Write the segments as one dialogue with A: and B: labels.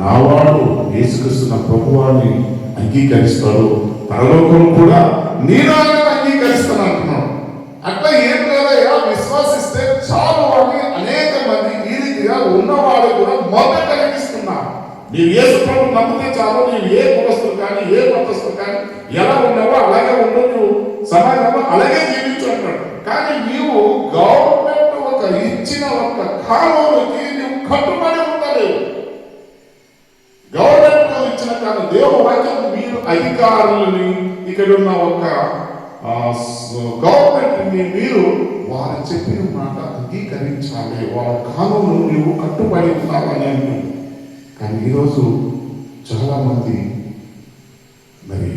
A: నావాడు యేసుక్రీస్తు ప్రభువాన్ని అంగీకరిస్తాడో పరలోకం కూడా నేను ఆయన అంగీకరిస్తాను అంటున్నాడు. అట్లా ఏం లేదయ్యా, విశ్వాసిస్తే చాలు అని అనేక మంది ఈ రీతిగా ఉన్నవాడు కూడా మొదట కలిగిస్తున్నారు. నీవు యేసు ప్రభువుని నమ్మితే చాలు, నీవు ఏ కులస్తులు కానీ ఏ మతస్థులు కానీ ఎలా ఉన్నావో అలాగే ఉండు, నువ్వు సమాజంలో అలాగే జీవించు అంటాడు. కానీ నీవు గవర్నమెంట్ ఒక ఇచ్చిన ఒక కాలంలోకి నువ్వు కట్టుబడి ఉండలేవు. గవర్నమెంట్ ఇచ్చిన కాలం దేవుని వాక్యం మీరు అధికారులని ఇక్కడ ఉన్న ఒక గవర్నమెంట్ మీరు వారు చెప్పిన మాట అంగీకరించాలి, వాళ్ళ కాలంలో నువ్వు కట్టుబడి ఉన్నావని అంటున్నావు. కానీ ఈరోజు చాలా మంది మరి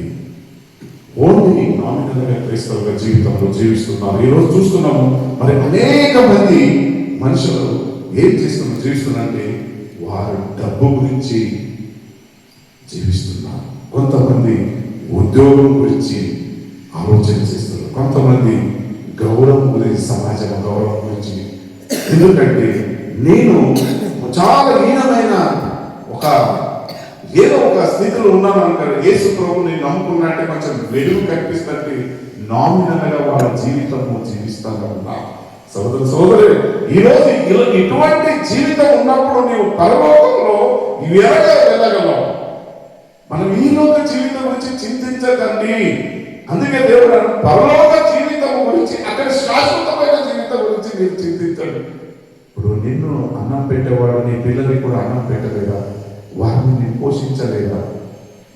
A: ఓన్లీ నామినల్గా క్రైస్తవ జీవితంలో జీవిస్తున్నారు. ఈరోజు చూస్తున్నాము మరి అనేక మంది మనుషులు ఏం చేస్తున్నారు, జీవిస్తున్నారంటే వారు డబ్బు గురించి జీవిస్తున్నారు. కొంతమంది ఉద్యోగం గురించి ఆలోచన చేస్తున్నారు, కొంతమంది గౌరవం గురించి, సమాజం గౌరవం గురించి. ఎందుకంటే నేను చాలా హీనమైన ఏదో ఒక స్థితిలో ఉన్నాను అంటారు. యేసు ప్రభువుని నమ్ముకున్నట్టే కొంచెం వెలుగు కనిపిస్తున్నట్టు నామినల్గా వాళ్ళ జీవితము జీవిస్తాను ఉన్నారు. సోదరు ఈరోజు ఇటువంటి జీవితం ఉన్నప్పుడు నీవు పరలోకంలో వెళ్ళగలవు. మనం ఈ లోక జీవితం గురించి చింతించకండి. అందుకే దేవుడు పరలోక జీవితం గురించి, అక్కడ శాశ్వతమైన జీవితం గురించి మీరు చింతించండి. ఇప్పుడు నిన్ను అన్నం పెట్టేవాడు నీ పిల్లలకి కూడా అన్నం పెట్టలేదా? వారిని పోషించలేదా?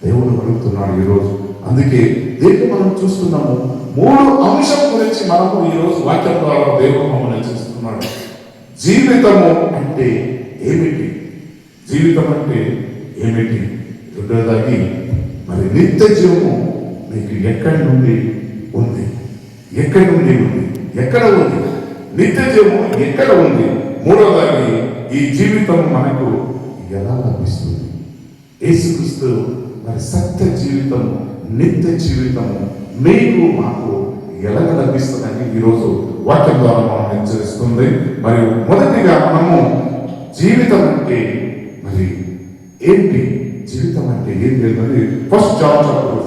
A: దేవుడు అడుగుతున్నాడు ఈరోజు. అందుకే దేవుడు మనం చూస్తున్నాము 3 అంశం గురించి మనము ఈరోజు వాక్యం ద్వారా దేవుడు మమ్మల్ని చూస్తున్నాడు. జీవితము అంటే ఏమిటి? జీవితం అంటే ఏమిటి? రెండోదాగి మరి నిత్య జీవము మీకు ఎక్కడి నుండి ఉంది? ఎక్కడి నుండి ఉంది? ఎక్కడ ఉంది? నిత్య జీవము ఎక్కడ ఉంది? మూడోదాగి ఈ జీవితం మనకు ఎలా లభిస్తుంది? యేసుక్రీస్తు మరి సత్య జీవితము, నిత్య జీవితము మీకు మాకు ఎలా లభిస్తుందని ఈరోజు వాక్యం ద్వారా మనం హెచ్చరిస్తుంది. మరియు మొదటిగా మనము జీవితం అంటే మరి ఏంటి? జీవితం అంటే ఏం తెలియదు. 1 John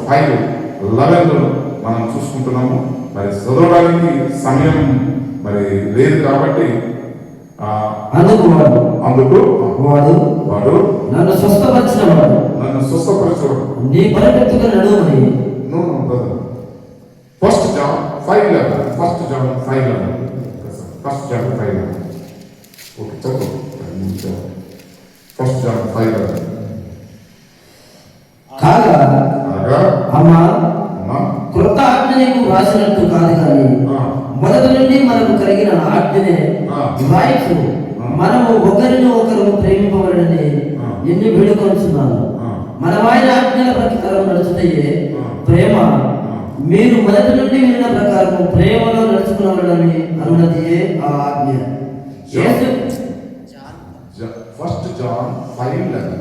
A: 5:11 మనం చూసుకుంటున్నాము. మరి చదవడానికి సమయం మరి లేదు కాబట్టి
B: అందుకు వాడు నన్ను స్వస్థపరచినవాడు నీ పరిగెత్తుగా నడువని.
A: 1 John 5:11 1 John 5:11 1 John 5:11 ఓకే చదువు. 1 John 5:11
B: కాగా అమ్మా కృత ఆజ్ఞ నీకు రాసినట్టు కాదు, కానీ మొదటి నుండి మనకు కలిగిన ఆజ్ఞనే రాయచ్చు. మనము ఒకరిని ఒకరు ప్రేమింపబడని నిన్ను వేడుకొంటున్నాను. మనమైన ఆజ్ఞల ప్రకారం నడుచుటయే ప్రేమ. మీరు మొదటి నుండి విన్న ప్రకారం ప్రేమలో నడుచుకున్నాడని అన్నది ఆ ఆజ్ఞ.
A: 1 John 5:11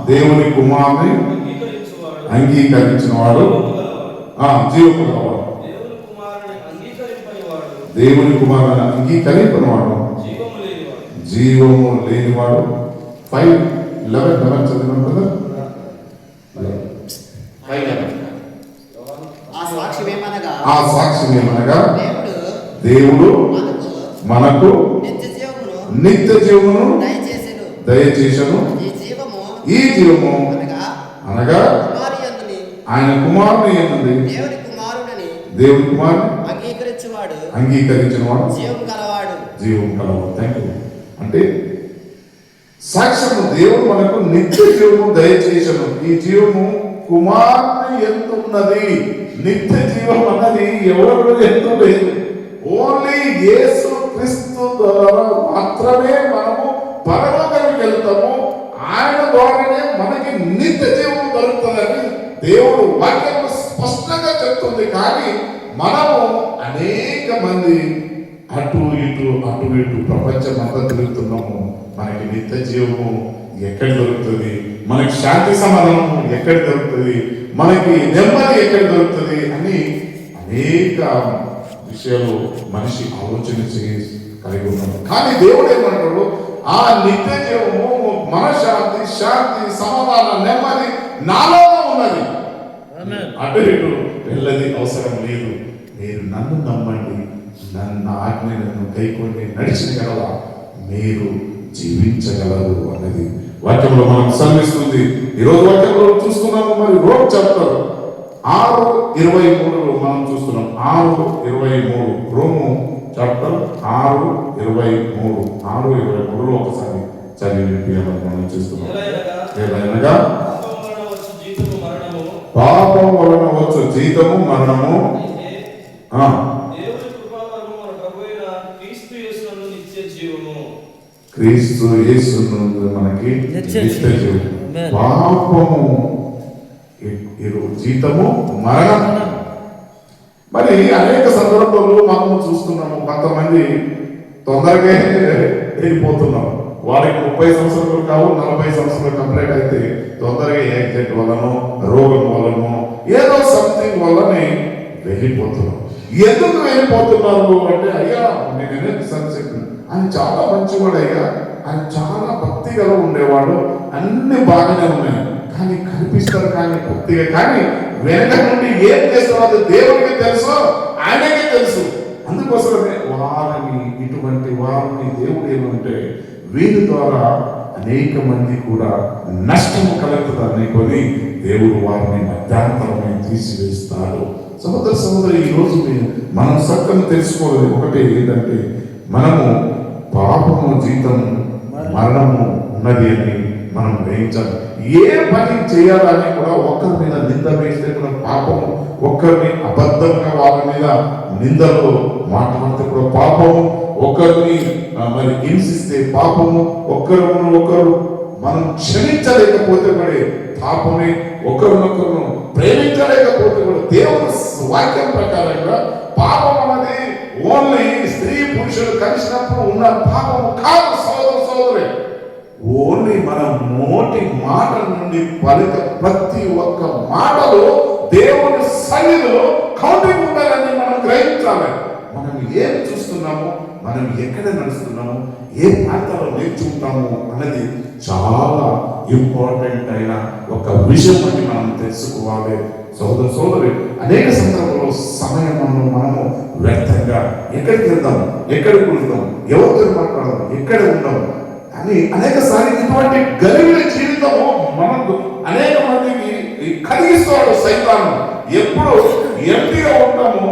A: దేవుని కుమారుని అంగీకరించిన వాడు జీవములవాడు. దేవుని కుమారుని అంగీకరించిన వాడు జీవము లేనివాడు. 5:11 చదివినాం కదా. ఆ సాక్ష్యం ఏమనగా దేవుడు మనకు నిత్య జీవమును దయచేసెను. ఈ జీవము అనగా ఆయన కుమారుని యందు దేవుని కుమారుని అంగీకరించిన వాడు జీవం కలవాడు. Thank you. అంటే సాక్ష్యము దేవుడు మనకు నిత్య జీవము దయచేసెను. ఈ జీవము కుమారుని యందు ఉన్నది. నిత్య జీవం అన్నది ఎవరు ఎందు లేదు. ఓన్లీ యేసు క్రీస్తు ద్వారా మాత్రమే మనము పరలోకానికి వెళ్తాము. ఆయన ద్వారానే మనకి నిత్య జీవం దొరుకుతుందని దేవుడు వాక్యం స్పష్టంగా చెప్తుంది. కానీ మనము అనేక మంది అటు ఇటు ప్రపంచం అంతా తిరుగుతున్నాము. మనకి నిత్య జీవము ఎక్కడ దొరుకుతుంది? మనకి శాంతి సమాధానము ఎక్కడ దొరుకుతుంది? మనకి నెమ్మది ఎక్కడ దొరుకుతుంది అని అనేక విషయాలు మనిషి ఆలోచన కలిగి ఉన్నాడు. కానీ దేవుడు ఏమంటాడు? ఆ నిత్య జీవము, మనశ్శాంతి, శాంతి, సమాధానం, నెమ్మది నాలోనే ఉన్నది. అటు ఇటు వెళ్ళది అవసరం లేదు. మీరు నన్ను నమ్మండి, నన్ను ఆజ్ఞలను కైకొని నడిచగలరా మీరు జీవించగలరు అన్నది వాక్యంలో మనం సన్నిస్తుంది. ఈరోజు వాక్యంలో చూస్తున్నాము. మరి రోడ్ చాప్టర్ 6:23 మనం చూస్తున్నాం. 6:23 రోము చాప్టర్ 6:23 6:23 ఒకసారి చదివి వినిపించాలని మనం చూస్తున్నాం. ఏదైనా పాపం వలన వచ్చు జీతము మరణము, క్రీస్తు యేసునందు మనకి నిత్య జీవం. పాపము జీతము మరణం. మరి అనేక సందర్భాల్లో మనము చూస్తున్నాము. కొంతమంది తొందరగా వెళ్ళిపోతున్నాం. వారికి 30 సంవత్సరాలు కావు, 40 సంవత్సరాలు కంప్లీట్ అయితే తొందరగా యాక్సిడెంట్ వలనో, రోగం వలనో, ఏదో సంథింగ్ వల్లనే వెళ్ళిపోతున్నాం. ఎందుకు వెళ్ళిపోతున్నారు అంటే, అయ్యా నేను ఎన్నిసార్లు చెప్పాను, ఆయన చాలా మంచివాడు అయ్యా, ఆయన చాలా భక్తి గల ఉండేవాడు, అన్ని బాగానే ఉన్నాయి, కానీ కనిపిస్తారు కానీ భక్తిగా, కానీ వెనక నుండి ఏం చేస్తున్నారో దేవుడికి తెలుసు, ఆయనకే తెలుసు. అందుకోసమే వారిని, ఇటువంటి వారిని దేవుడు ఏమంటే వీరి ద్వారా అనేక మంది కూడా నష్టము కలుగుతుంది కొని దేవుడు వారిని మధ్యాంతరమై తీసివేస్తాడు. సహోదర సహోదరి, ఈ రోజు మనం సత్యం తెలుసుకోవాలి. ఒకటి ఏంటంటే, మనము పాపము జీతం మరణము ఉన్నది అని మనం గ్రహించాలి. ఏ పని చేయాలని కూడా ఒక్కరి మీద నింద వేస్తే కూడా పాపము, ఒక్కరిని అబద్ధంగా వాళ్ళ మీద నిందలు మాట్లాడితే కూడా పాపము, ఒకరిని మరి హింసిస్తే పాపము, ఒకరు మనం క్షమించలేకపోతే కూడా పాపమే, ఒకరినొకరు ప్రేమించలేకపోతే కూడా దేవుని వాక్యం ప్రకారంగా పాపం అన్నది ఓన్లీ స్త్రీ పురుషులు కలిసినప్పుడు ఉన్న పాపము కాదు సోదర సోదరి. ఓన్లీ మన నోటి మాట నుండి పలిక ప్రతి ఒక్క మాటలో దేవుని సన్నిధిలో కౌంటింగ్ ఉండాలని మనం గ్రహించాలి. మనం ఏం చూస్తున్నాము, మనం ఎక్కడ నడుస్తున్నాము, ఏ ప్రాంతాల్లో నేర్చుకుంటాము అన్నది చాలా ఇంపార్టెంట్ అయిన ఒక విషయం అని మనం తెలుసుకోవాలి. సోదర సోదరి, అనేక సందర్భంలో సమయం మనము వ్యర్థంగా ఎక్కడికి వెళ్దాం, ఎక్కడికి వెళ్తాం, ఎవరితో మాట్లాడదాం, ఎక్కడ ఉందాం అని అనేక సార్లు ఇటువంటి గలిబిలి జీవితము మనకు అనేక మందికి కలిగిస్తాడు సైతాను. ఎప్పుడు ఎంటీగా ఉంటామో,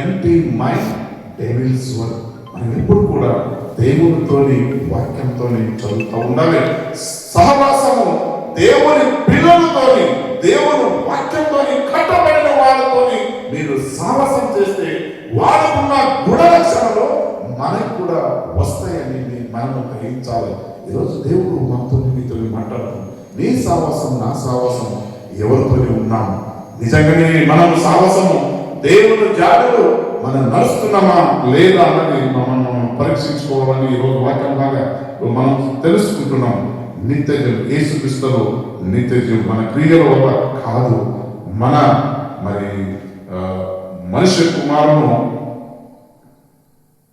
A: ఎంటీ మైండ్ డెవిల్స్ వర్క్. మనం ఎప్పుడు కూడా దేవునితోని, వాక్యంతోని చదువుతూ ఉండాలి. సహవాసము దేవుని పిల్లలతోని, దేవుని వాక్యంతోని కట్టబడిన వాళ్ళతోని మీరు సహవాసం చేస్తే వాళ్ళకున్న గుణలక్షణాలు మనకు కూడా వస్తాయని మనము గ్రహించాలి. ఈరోజు దేవుడు మనతో మీతో మాట్లాడుతున్నాం. నీ సావాసం, నా సావాసం ఎవరితోని ఉన్నాము? నిజంగానే మనం సావాసము దేవుని జాడలు మనం నడుస్తున్నామా లేదా అన్నది మనం పరీక్షించుకోవాలని ఈరోజు వాక్యం బాగా మనం తెలుసుకుంటున్నాం. నిత్య జీవం యేసుక్రీస్తులో నిత్య జీవం మన క్రియల వల్ల కాదు, మన మరి మనుష్య కుమారును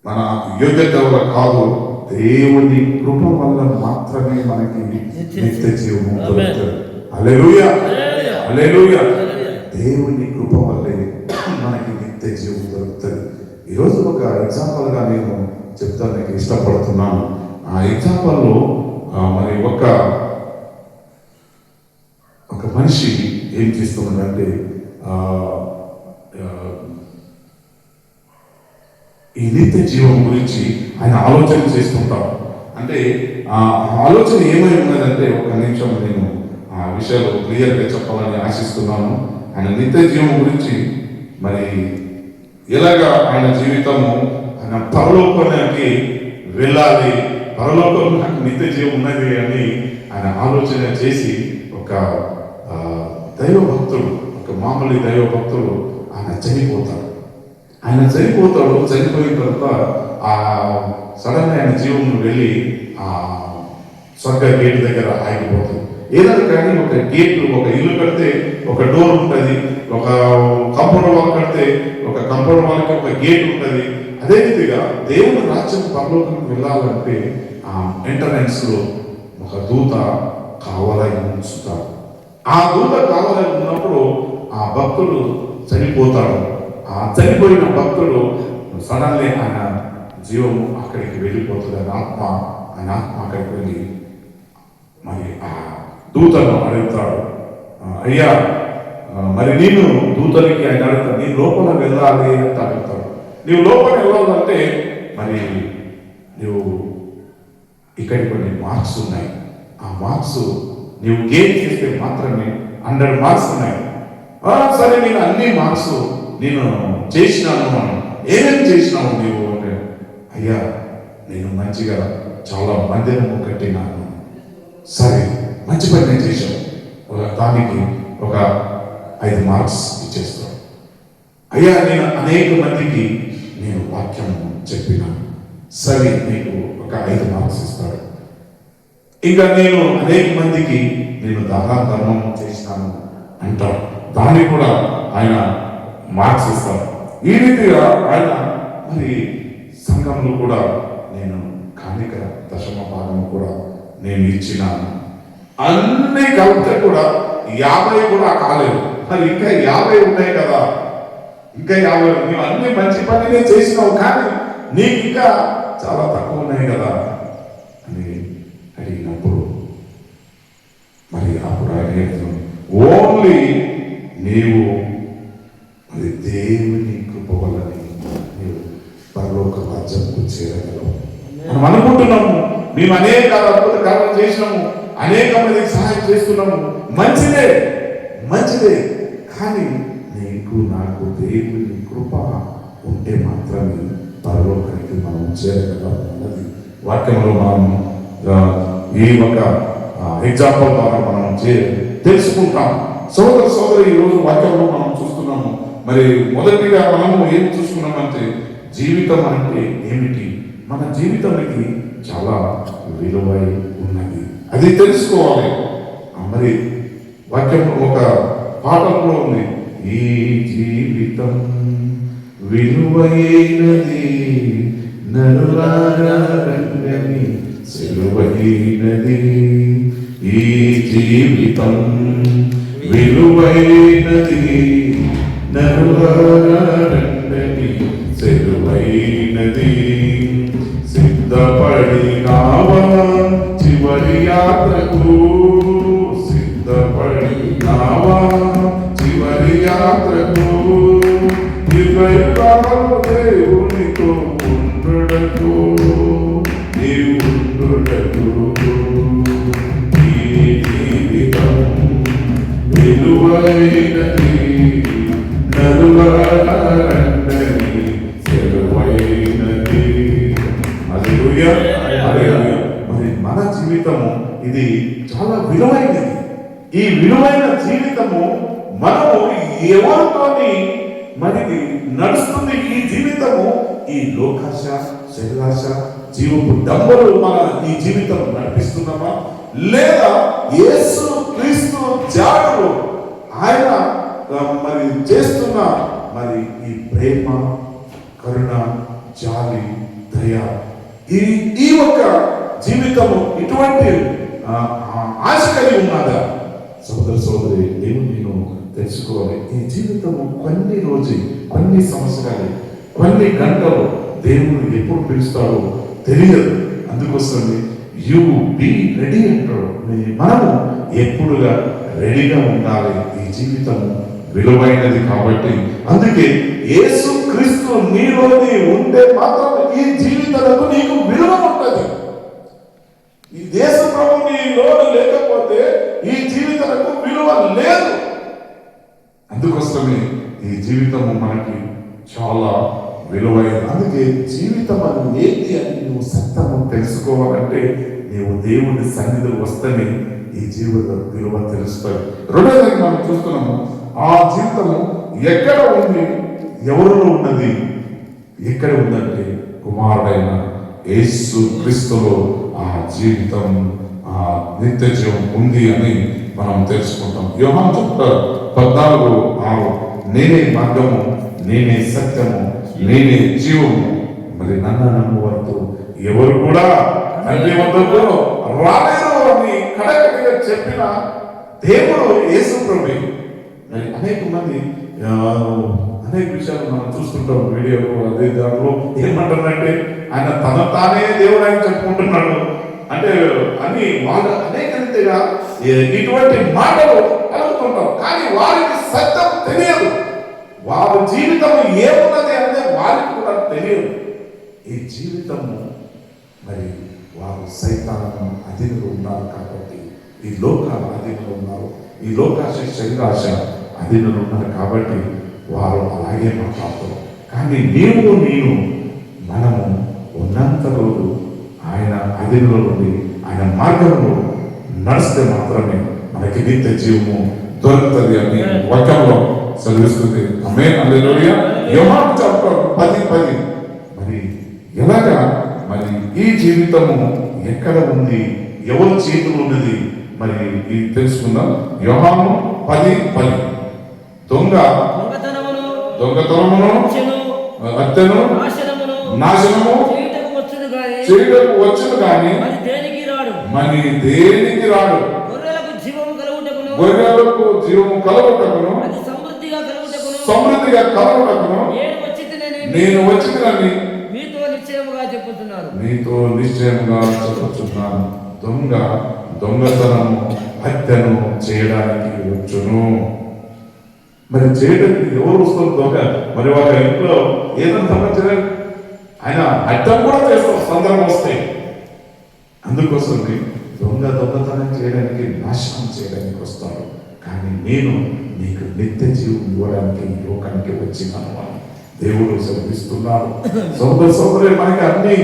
A: మన యోగ్యత వల్ల కాదు, దేవుని కృప వల్ల మాత్రమే మనకి నిత్య జీవము దొరుకుతుంది. హల్లెలూయా, హల్లెలూయా. దేవుని కృప వల్లే మనకి నిత్య జీవం దొరుకుతుంది. ఈరోజు ఒక ఎగ్జాంపుల్ గా నేను చెప్తానికి ఇష్టపడుతున్నాను. ఆ ఎగ్జాంపుల్లో మరి ఒక మనిషి ఏం చేస్తున్నాడంటే, ఈ నిత్య జీవం గురించి ఆయన ఆలోచన చేస్తుంటాడు. అంటే ఆ ఆలోచన ఏమై ఉన్నదంటే, ఒక నిమిషం నేను ఆ విషయాలు క్లియర్గా చెప్పాలని ఆశిస్తున్నాను. ఆయన నిత్య జీవం గురించి మరి ఎలాగా ఆయన జీవితము, ఆయన పరలోకానికి వెళ్ళాలి, పరలోకంలో నాకు నిత్య జీవం ఉన్నది అని ఆయన ఆలోచన చేసి, ఒక దైవ భక్తుడు, ఒక మామూలు దైవ భక్తుడు ఆయన చనిపోతాడు. చనిపోయిన తర్వాత ఆ సడన్ ఆయన జీవం వెళ్ళి ఆ స్వర్గ గేట్ దగ్గర ఆగిపోతుంది. ఏదైనా కానీ ఒక గేట్, ఒక ఇల్లు కడితే ఒక డోర్ ఉంటుంది, ఒక కంపౌండ్ వాల్ కడితే ఒక కంపౌండ్ వాల్కి ఒక గేట్ ఉంటుంది. అదే రీతిగా దేవుని రాజ్యం పరలోకానికి వెళ్ళాలంటే ఆ ఆ ఎంట్రన్స్ లో ఒక దూత కావలై ఉంచుతాడు. ఆ దూత కావలై ఉన్నప్పుడు ఆ భక్తుడు చనిపోతాడు. ఆ చనిపోయిన భక్తుడు సడన్లీ ఆయన జీవము అక్కడికి వెళ్ళిపోతుంది. ఆయన ఆత్మ అక్కడికి వెళ్ళి మరి ఆ దూతను అడుగుతాడు, అయ్యా మరి నేను దూతనికి ఆయన అడుగుతాడు, నీ లోపల వెళ్ళాలి అంటే అడుగుతాడు. నీవు లోపల వెళ్ళాలంటే మరి నువ్వు ఇక్కడ కొన్ని మార్క్స్ ఉన్నాయి. ఆ మార్క్స్ నువ్వు గెయిన్ చేస్తే మాత్రమే 100 మార్క్స్ ఉన్నాయి. సరే నేను అన్ని మార్క్స్ నేను చేసినాను. ఏమేమి చేసినావు నీవు అంటే, అయ్యా నేను మంచిగా చాలా మందిరము కట్టినాను. సరే మంచి పని నేను చేశాను, దానికి ఒక 5 మార్క్స్ ఇచ్చేస్తాను. అయ్యా నేను అనేక మందికి నేను వాక్యం చెప్పినాను, సరే నీకు ఒక 5 మార్క్స్ ఇస్తాడు. ఇంకా నేను అనేక మందికి నేను దాన ధర్మం చేసినాను అంటాడు, దానికి కూడా ఆయన మార్క్స్ ఇస్తాడు. ఈ రీతిగా ఆయన మరి సంఘంలో కూడా నేను కానిక దశమ భాగం కూడా నేను ఇచ్చినాను. అన్ని కలిపితే కూడా 50 కూడా కాలేదు. మరి ఇంకా 50 ఉన్నాయి కదా, ఇంకా 50 నువ్వు అన్ని మంచి పనినే చేసినావు, కానీ నీకు ఇంకా చాలా తక్కువ ఉన్నాయి కదా అని అడిగినప్పుడు మరి అప్పుడు ఆయన ఓన్లీ నీవు మరి దేవుని కృప వలని నీవు పరలోక రాజ్యంకు చేరగలవు. మనం అనుకుంటున్నాము మేము అనేక అద్భుత కార్యాలు చేసినాము, అనేక మందికి సహాయం చేస్తున్నాము, మంచిదే మంచిదే, కానీ నీకు నాకు దేవుని కృప ఉంటే మాత్రమే పరలోకానికి మనం చేరగలం అన్నది వాక్యంలో మనం ఈ ఒక ఎగ్జాంపుల్ ద్వారా మనం తెలుసుకుంటాం. సోదర సోదరి ఈరోజు వాక్యంలో మనం చూస్తున్నాము. మరి మొదటిగా మనము ఏం చూసుకున్నామంటే జీవితం అంటే ఏమిటి, మన జీవితానికి చాలా విలువై ఉన్నది, అది తెలుసుకోవాలి. మరి వాక్యం ఒక పాఠంలో ఉంది, ఈ జీవితం విలువైనది నరులారా రంగని సిలువైనది, ఈ జీవితం విలువైనది నరులారా రంగని సిలువైనది, సిద్ధపడినావా చివరి యాత్రకు, సిద్ధపడినావా చివరి యాత్రకు, యుగయుగాలు దేవునితో ఉండుటకు నీవు ఉండుటకు, ఈ జీవితం విలువైనది నరులారా రంగని సిలువైనది. హల్లెలూయా హల్లెలూయా. మరి మన జీవితము ఇది చాలా విలువైనది. ఈ విలువైన జీవితము మనము ఎవరితోని మరి నడుస్తుంది. ఈ జీవితము ఈ లోకాశ శరీరాశ జీవపు డంబలు మన ఈ జీవితం నడిపిస్తున్నామా, లేదా యేసు క్రీస్తు జాడలు ఆయన మరి చేస్తున్న మరి ఈ ప్రేమ కరుణ జాలి దయ ఈ ఒక్క జీవితము ఇటువంటి ఆశ కలిగి ఉన్నదా? సోదర సోదరి దేవుని నేను తెలుసుకోవాలి. ఈ జీవితము కొన్ని రోజు కొన్ని సంవత్సరాలు కొన్ని గంటలు దేవుడు ఎప్పుడు పిలుస్తాడో తెలియదు. అందుకోసమే యు బీ రెడీ అంటాడు. మనము ఎప్పుడుగా రెడీగా ఉండాలి. ఈ జీవితము విలువైనది కాబట్టి, అందుకే యేసు క్రీస్తు నీలోని ఉంటే మాత్రం ఈ జీవితాలకు నీకు విలువ ఉంటుంది. ఈ దేశ ప్రభు నీలో లేకపోతే ఈ జీవితాలకు విలువ లేదు. అందుకోసమే ఈ జీవితము మనకి చాలా విలువైనది. అందుకే జీవితం అని ఏంటి అని నువ్వు సత్యము తెలుసుకోవాలంటే నీవు దేవుని సన్నిధిలో వస్తేనే ఈ జీవిత విలువ తెలుస్తాయి. రెండోది మనం చూస్తున్నాము, ఆ జీవితము ఎక్కడ ఉంది, ఎవరిలో ఉన్నది, ఎక్కడ ఉందంటే కుమారుడైన యేసు క్రీస్తులో ఆ జీవితం ఆ నిత్య జీవం ఉంది అని మనం తెలుసుకుంటాం. యోహాను చెప్తారు 14:6, నేనే మార్గము, నేనే సత్యము, నేనే జీవము, మరి నన్ను నమ్మువారితో ఎవరు కూడా తండ్రి వద్దకు రాలేరు అని కడకడిగా చెప్పిన దేవుడు యేసు ప్రభు. మరి అనేక మంది అనేక విషయాలు మనం చూస్తుంటాం వీడియోలో. అదే దాంట్లో ఏమంటారంటే ఆయన తన తానే దేవుడు అని చెప్పుకుంటున్నాడు అంటే అని వాళ్ళు అనేక రీతిగా ఇటువంటి మాటలు కలుగుతుంటారు. కానీ వారికి సత్యం తెలియదు, వారి జీవితం ఏమున్నది అంటే వారికి కూడా తెలియదు. ఈ జీవితము మరి వారు సైతాను అధీనంలో ఉన్నారు కాబట్టి, ఈ లోక అధీనంలో ఉన్నారు, ఈ లోకాశ శరీరాశ అధీనంలో ఉన్నారు కాబట్టి వారు అలాగే మాట్లాడతారు. కానీ నీవు నేను మనము ఉన్నంత రోజు ఆయన అధీనంలో నుండి ఆయన మార్గంలో నడిస్తే మాత్రమే మనకి నిత్య జీవము దొరుకుతుంది అని వాక్యంలో సెలవిస్తుంది. ఆమేన్, హల్లెలూయా. యోహాను చెప్తాడు 10:10. మరి ఎలాగా మరి ఈ జీవితము ఎక్కడ ఉంది, ఎవరి చేతులు ఉన్నది మరి ఇది తెలుసుకుందాం. యోహాను 10:10. దొంగతనమును హత్యను నాశనము చేయటకు వచ్చును కానీ మరి దేనికి రాడు. గొర్రెలకు జీవము కలుగుటకును సమృద్ధిగా కలుగుటకును నేను వచ్చినని మీతో నిశ్చయముగా చెప్పుచున్నాను. దొంగతనము హత్యను చేయడానికి వచ్చును. మరి చేయడానికి ఎవరు వస్తారు? దొంగ. మరి వాళ్ళ ఇంట్లో ఏదైనా సంబంధించిన ఆయన హత్యం కూడా చేస్తారు సందర్భం వస్తే. అందుకోసం దొంగతనం చేయడానికి, నాశనం చేయడానికి వస్తాడు. కానీ నేను నీకు నిత్య జీవం ఇవ్వడానికి ఈ లోకానికి వచ్చినాను అని దేవుడు సెలవిస్తున్నాడు. సోదరి మనకి అన్ని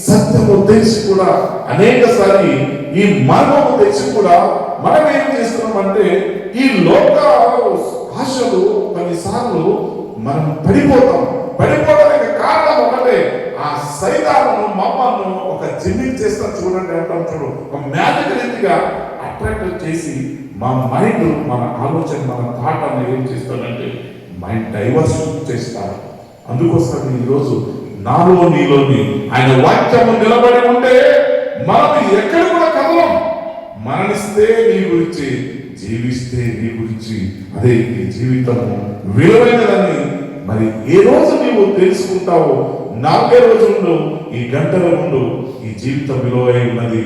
A: సత్యము తెలిసి కూడా అనేక సారి ఈ మార్గము తెలిసి కూడా మనం ఏం చేస్తున్నామంటే ఈ లోక ఆశలు కొన్నిసార్లు మనం పడిపోవడానికి కారణం ఒకటే, ఆ సైతాను మమ్మల్ని ఒక జిమ్మింగ్ చేస్తా చూడండి అంటాడు. ఒక మ్యాజిక్ రీతిగా అట్రాక్ట్ చేసి మా మైండ్, మన ఆలోచన, మన థాట్ అన్న ఏం చేస్తాడంటే మైండ్ డైవర్స్ చేస్తాడు. అందుకోసం ఈరోజు నాలో నీలోని ఆయన వాక్యము నిలబడి ఉంటే మనం ఎక్కడ కూడా కదలం. మరణిస్తే నీ గురించి, జీవిస్తే నీ గురించి. అదే ఈ జీవితము విలువైనదని మరి ఏ రోజు నీవు తెలుసుకుంటావో, 40 రోజుల్లో ఈ గంటల ముందు ఈ జీవితం విలువై ఉన్నది,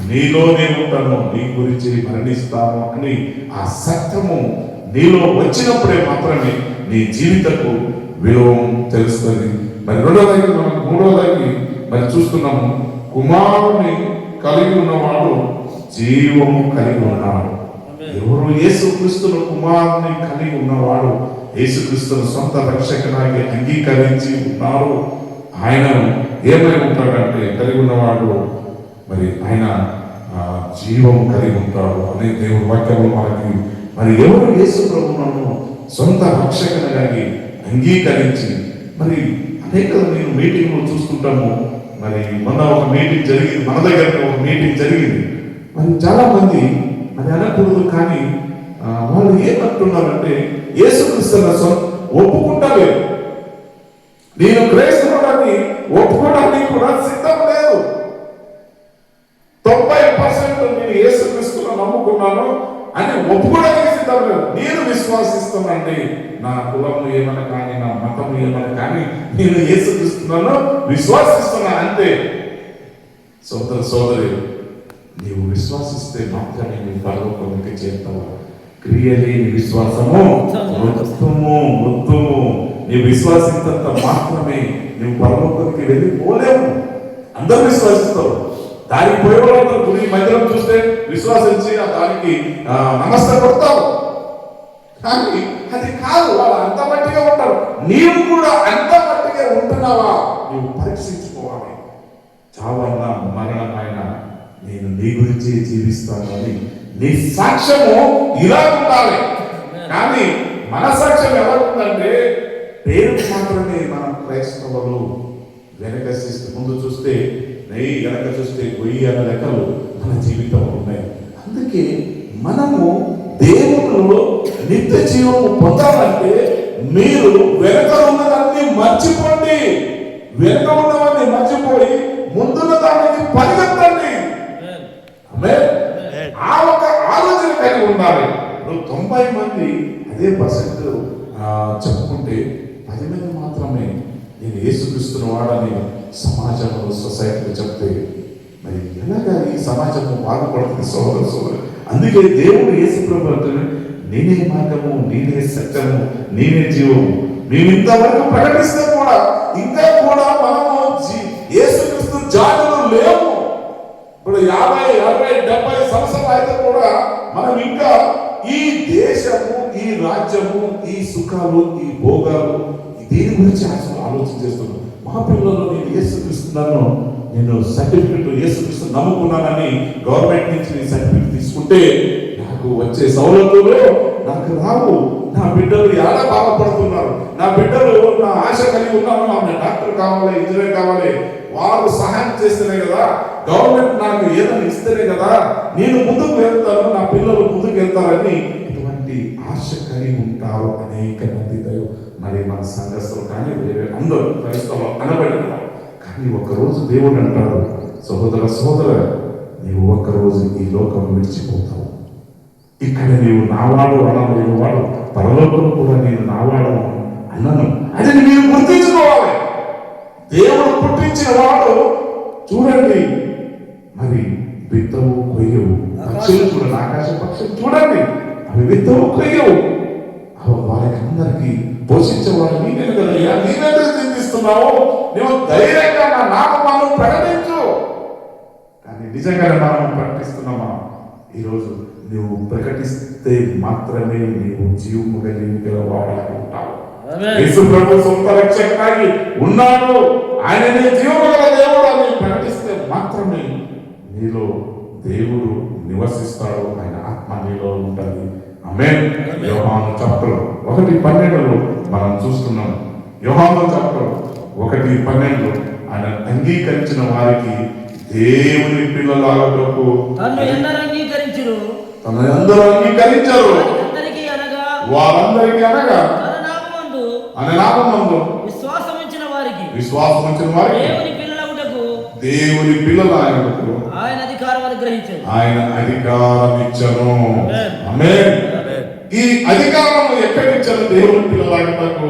A: నీలో నేను ఉంటాను, నీ గురించి మరణిస్తాను అని ఆ సత్యము నీలో వచ్చినప్పుడే మాత్రమే నీ జీవితకు విలువ తెలుస్తుంది. మరి మూడవదానికి మరి చూస్తున్నాము, కుమారుని కలిగి ఉన్నవాడు జీవము కలిగి ఉన్నాడు. ఎవరు? యేసుక్రీస్తును కుమారుని కలిగి ఉన్నవాడు యేసుక్రీస్తును సొంత రక్షకునిగా అంగీకరించి ఉన్నారు. ఆయన ఏమై ఉంటాడంటే కలిగి ఉన్నవాడు మరి ఆయన జీవము కలిగి ఉంటాడు అనే దేవుని వాక్యంలో మనకి. మరి ఎవరు యేసు ప్రభువును సొంత రక్షకునిగా అంగీకరించి మరి అనేక నేను మీటింగ్లో చూస్తుంటాము. మరి మొన్న ఒక మీటింగ్ జరిగింది, మన దగ్గర ఒక మీటింగ్ జరిగింది. మరి చాలా మంది అది అనకూడదు, కానీ వాళ్ళు ఏమంటున్నారంటే యేసుక్రీస్తును ఒప్పుకుంటలేదు. నేను క్రైస్తవుడని ఒప్పుకోవడానికి కూడా సిద్ధం లేదు. 90% నేను యేసుక్రీస్తును నమ్ముకున్నాను అని ఒప్పుకోవడానికి సిద్ధం లేదు. నేను విశ్వాసిస్తానండి, నా కులము ఏమని కానీ, నా మతము ఏమని కానీ, నేను యేసుక్రీస్తును విశ్వాసిస్తున్నా అంతే. సోదరి, నీవు విశ్వాసిస్తే మాత్రమే నీ పరలోకానికి చేరుతావు. క్రియలేని విశ్వాసము మృత్యుము. నీవు విశ్వాసించినంత మాత్రమే నువ్వు పరలోకానికి వెళ్ళిపోలేవు. అందరూ విశ్వాసిస్తారు. దానికి పోయేవాళ్ళు గురి మధ్యలో చూస్తే విశ్వాసించి దానికి నమస్కారపడతావు. కానీ అది కాదు, వాళ్ళు అంత మట్టిగా ఉంటారు. నీవు కూడా అంత మట్టిగా ఉంటున్నావా? నువ్వు పరీక్షించుకోవాలి. చావన్నా మరణమైనా నేను నీ గురించి జీవిస్తాను అని నీ సాక్ష్యము ఇలా ఉండాలి. కానీ మన సాక్ష్యం ఎలా ఉందంటే పేరు మాత్రమే. మన క్రైస్తవులు వెనక ముందు చూస్తే నెయ్యి, వెనక చూస్తే గొయ్యి అన్న లెక్కలు మన జీవితంలో ఉన్నాయి. అందుకే మనము దేవునిలో నిత్య జీవము పొందాలంటే మీరు వెనక ఉన్నదాన్ని మర్చిపోండి. వెనక ఉన్నవాన్ని మర్చిపోయి ముందున్న దానికి పరిగెత్తండి. ఆ ఒక ఆలోచన కలిగి ఉండాలి. ఇప్పుడు 90 మంది అదే పర్సెంట్ చెప్పుకుంటే 10 మంది మాత్రమే నేను యేసుక్రీస్తుని వాడని సమాజంలో సొసైటీలో చెప్తే మరి ఎలాగా ఈ సమాజము బాగుపడుతుంది సోదరు. అందుకే దేవుడు యేసు ప్రభువు అంటున్నాడు, నేనే మార్గము, నేనే సత్యము, నేనే జీవము. మేము ఇంతవరకు ప్రకటిస్తే కూడా ఇంకా కూడా మనము యేసుక్రీస్తు జాతులు లేవు. ఇప్పుడు 50, 60, 70 సంవత్సరాలు అయితే కూడా మనం ఇంకా ఈ దేశము, ఈ రాజ్యము, ఈ సుఖాలు, ఈ భోగాలు దీని గురించి ఆలోచన చేస్తున్నాం. మా పిల్లలు నేను యేసుక్రీస్తున్నాను, నేను సర్టిఫికెట్ యేసుక్రీస్తు నమ్ముకున్నానని గవర్నమెంట్ నుంచి నేను సర్టిఫికెట్ తీసుకుంటే నాకు వచ్చే సౌలతులు నాకు రావు. నా బిడ్డలు ఎలా బాధపడుతున్నారు, నా బిడ్డలు నా ఆశ కలిగి ఉన్నాను, ఆమె డాక్టర్ కావాలి, ఇంజనీర్ కావాలి, వాళ్ళు సహాయం చేస్తేనే కదా, గవర్నమెంట్ నాకు ఏదైనా ఇస్తేనే కదా నేను ముందుకు వెళ్తాను, నా పిల్లలు ముందుకు వెళ్తారని ఇటువంటి ఆశ కలిగి ఉంటారు అనేక మంది. మరి మన సంఘస్థులు కానీ వేరే అందరూ క్రైస్తవులు అనబడినారు. కానీ ఒకరోజు దేవుడు అంటాడు, సహోదర నీవు ఒక్కరోజు ఈ లోకం విడిచిపోతావు. ఇక్కడ నీవు నావాడు అనలేని వాడు, పరలోకం కూడా నేను నావాడు అన్నను. అది మీరు గుర్తించుకోవాలి. దేవుడు పుట్టించిన వాడు చూడండి, మరి విత్తవు కొయ్యవు. పక్షులు చూడండి, ఆకాశ పక్షులు చూడండి, అవి విత్తవు కొయ్యవు, వారికి అందరికీ పోషించేవాడు నీవే కదయ్యా. నీవెందుకు చింతిస్తున్నావు? నువ్వు ధైర్యంగా నా నామమును ప్రకటించు. కానీ నిజంగా నామం ప్రకటిస్తున్నామా? ఈరోజు నువ్వు ప్రకటిస్తే మాత్రమే నీవు జీవము కలిగిన వాడని ఉంటావు. యేసు ప్రభు సొంత రక్షకుడిగా ఉన్నాడు, ఆయననే జీవము గల దేవుడు అని ప్రకటిస్తే మాత్రమే నీలో దేవుడు నివసిస్తాడు, ఆయన ఆత్మ నీలో ఉంటుంది. ఆమేన్. యోహాను చాప్టర్ 1:12 మనం చూస్తున్నాం. యోహాను చాప్టర్ 1:12 ఆయన అంగీకరించిన వారికి దేవుని పిల్లలాగుటకు తనను అందరూ అంగీకరించారు. వారందరికీ అనగా ఆయన నామమందు విశ్వాసం ఉంచిన వారికి దేవుని పిల్లలాగుటకు ఆయన అధికారం ఇచ్చను. ఆమేన్. ఈ అధికారం ఎక్కడి ఇచ్చారు? దేవుని పిల్లలాగుటకు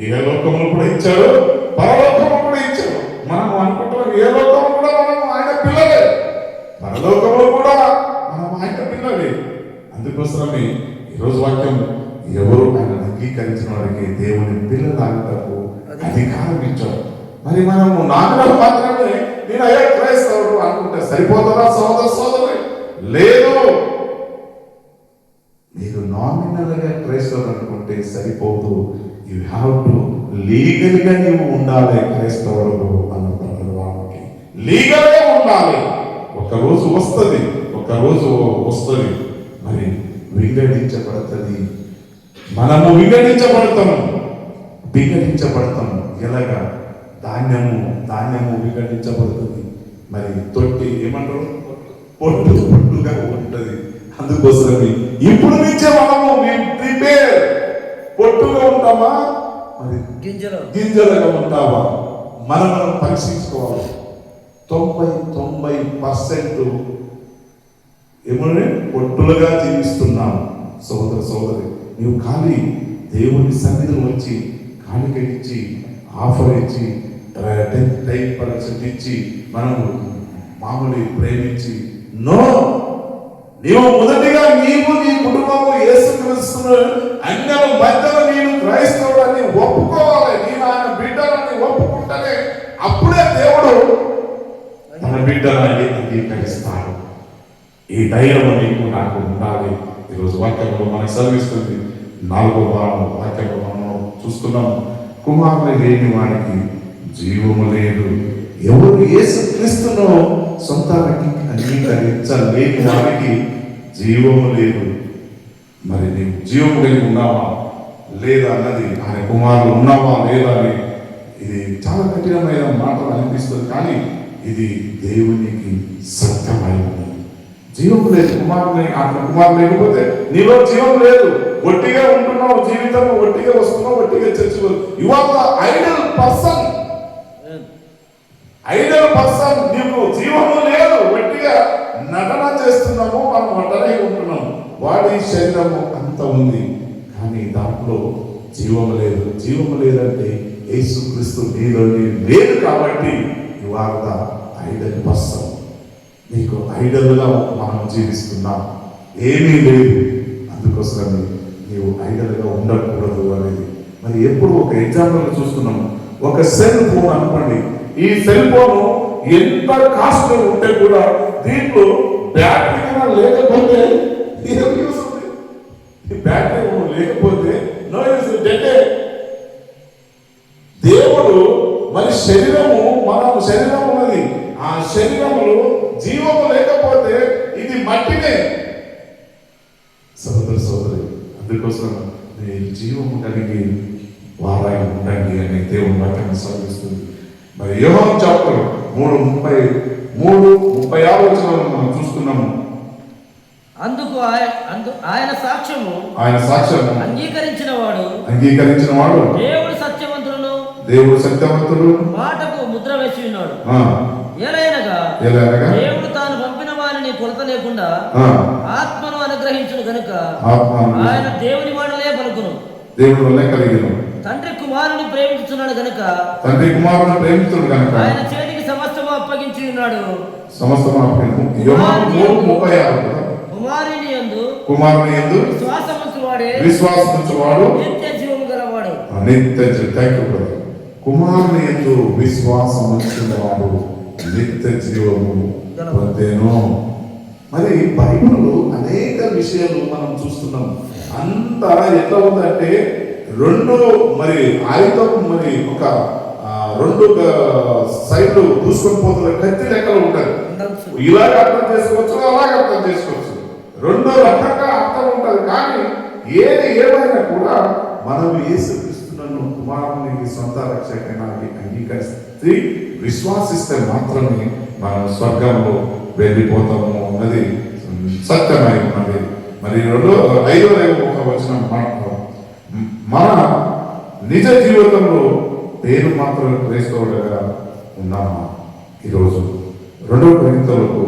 A: ఏ లోకంలో కూడా ఇచ్చారు, పరలోకంలో కూడా ఇచ్చారు. మనం అనుకుంటున్నాం ఏ లోకంలో కూడా మనం ఆయన పిల్లలే, పరలోకంలో కూడా మనం ఆయన పిల్లలే. అందుకోసమే ఈరోజు వాక్యం, ఎవరు ఆయన అంగీకరించిన వారికి దేవుని పిల్లలాగుటకు అధికారం ఇచ్చారు. మరి మనము నాన్నలు మాత్రమే నేను అయ్యా క్రైస్తవుడు అనుకుంటే సరిపోతుందా సోదరు? లేదు. మీరు నామినల్ గా క్రైస్తవుడు అనుకుంటే సరిపోదు. యు హ్యావ్ టు లీగల్ గా నీవు ఉండాలి. క్రైస్తవుడు అనుకున్న వాళ్ళకి లీగల్ గా ఉండాలి. ఒకరోజు వస్తుంది మరి వింగడించబడుతుంది. మనము వింగడించబడతాము. ఎలాగా? ధాన్యము వింగడించబడుతుంది. మరి తొట్టి ఏమంటారు, పొట్టుగా ఉంటుంది. అందుకోసమే ఇప్పుడు నుంచే మనము ప్రిపేర్. పొట్టుగా ఉంటామా, మరి గింజలుగా ఉంటామా? మనం పరీక్షించుకోవాలి. 90% ఏమని పొట్టులుగా జీవిస్తున్నాం. సోదరి, నీవు ఖాళీ దేవుని సన్నిధిలో వచ్చి కానుకలిచ్చి, ఆఫర్ ఇచ్చి, 10% ఇచ్చి మనము మామూలు ప్రేమించి నీవు మొదటిగా నీవు నీ కుటుంబము యేసుక్రీస్తును అన్యుల మధ్యలో నేను క్రైస్తవుడని ఒప్పుకోవాలి. నేను ఆయన బిడ్డలని ఒప్పుకుంటేనే అప్పుడే దేవుడు తన బిడ్డలని అంగీకరిస్తాడు. ఈ ధైర్యం నీకు నాకు ఉండాలి. ఈరోజు వాక్యంలో మనకు సెలవిస్తుంది. 4వ వాక్యంలో మనం చూస్తున్నాం, కుమారుని లేని వాడికి జీవము లేదు. ఎవరు యేసుక్రీస్తును సొంతానికి అంగీకరించలేని వారికి జీవము లేదు. మరి నీవు జీవము కలిగి ఉన్నావా లేదా అన్నది, ఆయన కుమారులు ఉన్నావా లేదా అని ఇది చాలా కఠినమైన మాటలు అనిపిస్తుంది, కానీ ఇది దేవునికి సత్యమైనది. జీవం లేదు. కుమారు లేకపోతే నీలో జీవం లేదు. ఒట్టిగా ఉంటున్నావు, జీవితం ఒట్టిగా వస్తున్నావు, ఒట్టిగా చర్చలు. You are the idol person. నీకు జీవము లేదు. ఒట్టిగా నటన చేస్తున్నాము, మనం నటనే ఉంటున్నాము. వాడి శరీరము అంత ఉంది, కానీ దాంట్లో జీవము లేదు. జీవము లేదంటే యేసుక్రీస్తు నీలోని లేదు. కాబట్టి ఇవాళ ఐడల్ పర్సన్, నీకు ఐడల్గా మనం జీవిస్తున్నాం, ఏమీ లేదు. అందుకోసమే నీవు ఐడల్గా ఉండకూడదు అనేది. మరి ఎప్పుడు ఒక ఎగ్జాంపుల్ చూస్తున్నాము. ఒక సెల్ ఫోన్ అనుకోండి. ఈ సెల్ ఫోన్ ఎంత కాస్ట్ ఉంటే కూడా దీంట్లో బ్యాటరీ లేకపోతే ఏం యూస్ ఉంది? ఈ బ్యాటరీ లేకపోతే నో యూస్, డెటే. దేవుడు మరి శరీరము, మనం శరీరం ఉన్నది, ఆ శరీరములో జీవము లేకపోతే ఇది మట్టినే. సోదరి, అందుకోసం మీరు జీవము కలిగి వారై ఉండండి అని దేవుని వాక్యం సాగిస్తుంది. మరి యోహాను చాప్టర్ 3:36 మనం చూస్తున్నాము.
B: అందుకు ఆయన సాక్ష్యము అంగీకరించిన వాడు దేవుడు సత్యవంతుడు మాటకు ముద్ర వేసి ఉన్నాడు. ఎలయనగా దేవుడు తాను పంపిన వారిని కొలత లేకుండా ఆత్మను అనుగ్రహించును గనుక ఆయన దేవుని మాటలే పలుకును.
A: దేవుడు వల్లే కలిగిన
B: తండ్రి కుమారుని ప్రేమించుతున్నాడు గనుక ఆయన చేతికి సమస్తము అప్పగించి ఉన్నాడు. కుమారుని యందు విశ్వాసముంచువాడు నిత్య జీవము గలవాడు.
A: కుమారుని యందు విశ్వాసముంచువాడు నిత్య జీవము పొందెను. మరి బైబిల్లో అనేక విషయాలు మనం చూస్తున్నాం. అంతా ఎట్లా ఉందంటే రెండు మరి ఆయుధం, మరి ఒక రెండు సైడ్లు దూసుకొని పోతున్న కత్తి లెక్కలు ఉంటాయి. ఇలాగ అర్థం చేసుకోవచ్చు, అలాగ అర్థం చేసుకోవచ్చు, రెండు రకంగా అర్థం ఉంటుంది. కానీ ఏది ఏమైనా కూడా మనం యేసుక్రీస్తును కుమారుని సొంత రక్షకునిగా అంగీకరిస్తే, విశ్వాసిస్తే మాత్రమే మనం స్వర్గంలో వెళ్ళిపోతాము అన్నది సత్యమై ఉన్నది. మరి 5వ మాట, మన నిజ జీవితంలో పేరు మాత్రం క్రైస్తవులుగా ఉన్నామా? ఈరోజు 2 కొరింథీయులకు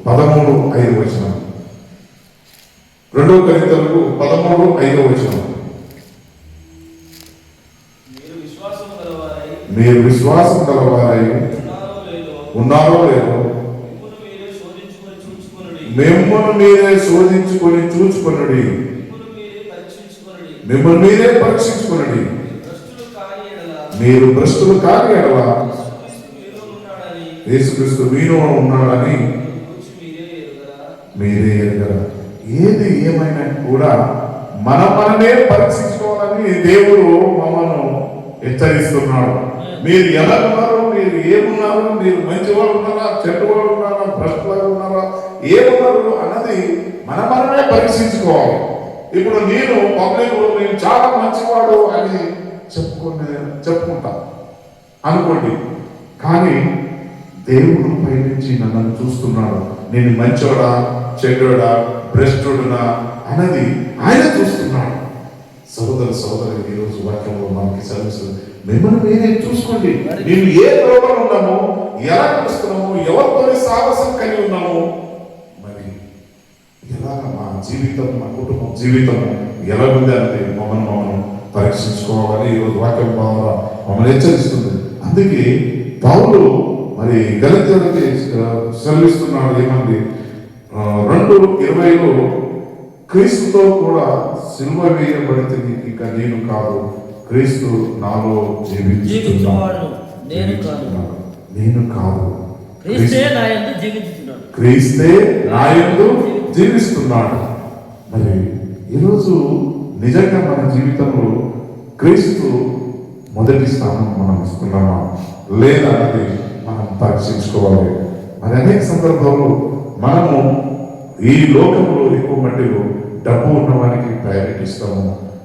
A: 13:5 2 కొరింథీయులకు 13:5 మీరు విశ్వాసం గలవారై ఉన్నారో లేదో మిమ్మల్ని మీరే శోధించుకొని చూచుకొనుడి. మిమ్మల్ని మీరే పరీక్షించుకొనుడి. మీరు భ్రష్టులు కాని ఎడల యేసుక్రీస్తు మీలో ఉన్నాడని మీరే ఎరుగరా. ఏది ఏమైనా కూడా మనమే పరీక్షించుకోవాలని దేవుడు మమ్మల్ని హెచ్చరిస్తున్నాడు. మీరు ఎలా ఉన్నారు, మీరు ఏమున్నారు, మీరు మంచివాళ్ళు ఉన్నారా, చెడ్డవాళ్ళు ఉన్నారా, భ్రష్టులు ఉన్నారా, ఏమున్నారు అన్నది మనమే పరీక్షించుకోవాలి. ఇప్పుడు నేను పబ్లిక్ నేను చాలా మంచివాడు అని చెప్పుకుంటా అనుకోండి, కానీ దేవుడు పైనుంచి నన్ను చూస్తున్నాడు. నేను మంచోడా, చెడ్డోడా, భ్రష్టుడునా అన్నది ఆయన చూస్తున్నాడు. సోదరు ఈరోజు వాక్యంలో మనకి సర్వీస్తుంది. మిమ్మల్ని మీరే చూసుకోండి. మేము ఏ రోగంలో ఉన్నామో, ఎలా నడుస్తున్నామో, ఎవరితో సాహసం కలిగి ఉన్నామో, మరి ఎలాగ మా జీవితం, మా కుటుంబం జీవితం ఎలా ఉంది అంటే మమ్మల్ని పరీక్షించుకోవాలని ఈరోజు వాక్యం ద్వారా మమ్మల్ని హెచ్చరిస్తుంది. అందుకే పౌలు మరి గలతీయులకి సెలవిస్తున్నాడు. ఏమంది 2:20 క్రీస్తుతో కూడా సిలువ వేయబడితే ఇక నేను కాదు, క్రీస్తు నాలో జీవిస్తున్నాడు. నేను కాదు, క్రీస్తే నాయందు జీవిస్తున్నాడు. మరి ఈరోజు నిజంగా మన జీవితంలో క్రీస్తు మొదటి స్థానం మనం ఇస్తున్నామా లేదా అనేది మనం పరీక్షించుకోవాలి. మరి అనేక సందర్భాల్లో మనము ఈ లోకంలో ఎక్కువ మట్టిలో డబ్బు ఉన్నవానికి ప్రయారిటీ ఇస్తాము,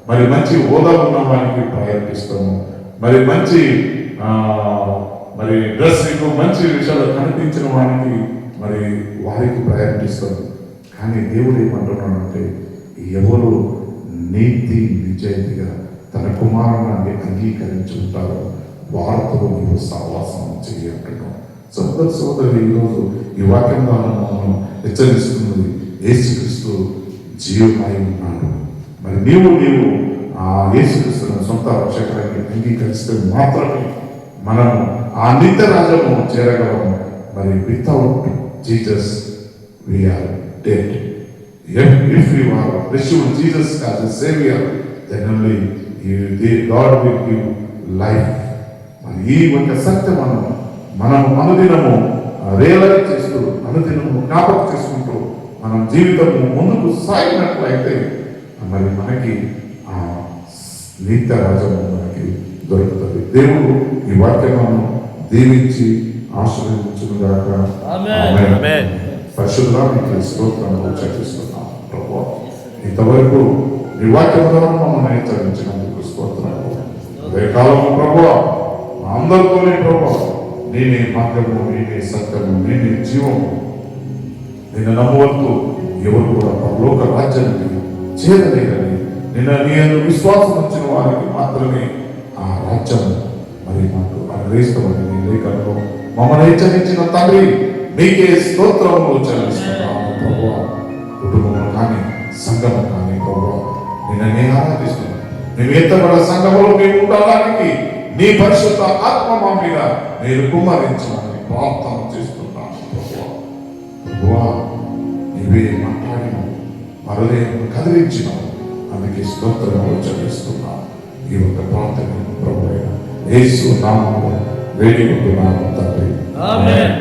A: మరి మంచి హోదా ఉన్నవానికి ప్రయారిటీ ఇస్తాము, మరి మంచి మరి డ్రెస్ మంచి విషయాలు కనిపించిన వానికి మరి వారికి ప్రయారిటీ ఇస్తాము. కానీ దేవుడు ఏమంటున్నాడంటే, ఎవరు నీతి నిజాయితీగా తన కుమారుని అంగీకరించుంటారో వారితో నీవు సహవాసం చేయంటున్నాం. సోదరు ఈరోజు ఈ వాక్యం ద్వారా మనం హెచ్చరిస్తున్నది యేసుక్రీస్తు జీవమై ఉన్నాడు. మరి నీవు ఆ యేసుక్రీస్తును సొంత రక్షకుడికి అంగీకరిస్తే మాత్రమే మనము ఆ నిత్య రాజ్యము చేరగలము. మరి without Jesus we are dead. If you are received Jesus as a Savior, then only God will give life. మరి ఈ ఒక సత్యం మనం అనుదినము రియలైజ్ చేస్తూ అనుదినము జ్ఞాపకం చేసుకుంటూ మనం జీవితము ముందుకు సాగినట్లయితే మరి మనకి ఆ నిత్య రాజ్యము మనకి దొరుకుతుంది. దేవుడు ఈ వాక్యమును దీవించి ఆశీర్వదించుగాక. ఆమేన్. పరిశుద్ధుడా మీకు స్తోత్రములు చెల్లిస్తున్నాం ప్రభువా. ఇంతవరకు నీ వాక్యం ద్వారా మమ్మల్ని హెచ్చరించినందుకు స్తోత్రాలు. అదే కాలము ప్రభువా అందరితోనే ప్రభువా నేనే మార్గము, నేనే సత్యము, నేనే జీవము, నిన్ను నమ్మవద్దు ఎవరు కూడా పరలోక రాజ్యానికి చేరలేదని నేను విశ్వాసం వచ్చిన వారికి మాత్రమే ఆ రాజ్యం మరి మాకు అనుగ్రహిస్తామని నీ లేఖలో మమ్మల్ని హెచ్చరించిన తండ్రి మీకే స్తోత్రములు చెల్లిస్తున్నాము ప్రభువా. కుటుంబం కానీ సంఘము కానీ ప్రభువా నిన్నే ఆరాధిస్తున్నాం. మేము ఎత్తబడ సంఘములో మేము ఉండడానికి నీ పరిశుద్ధ ఆత్మ మా మీద మీరు కుమ్మరించాలని ప్రార్థన చేస్తున్నాము ప్రభువా. ప్రభువా నీవే మాట్లాడిన మరలేను కదిలించినావు, అందుకే స్తోత్రములు చెల్లిస్తున్నాం. ఈ యొక్క ప్రార్థన ప్రభు యేసు నామములో వేడుకుంటున్నాము తండ్రి.
C: ఆమేన్.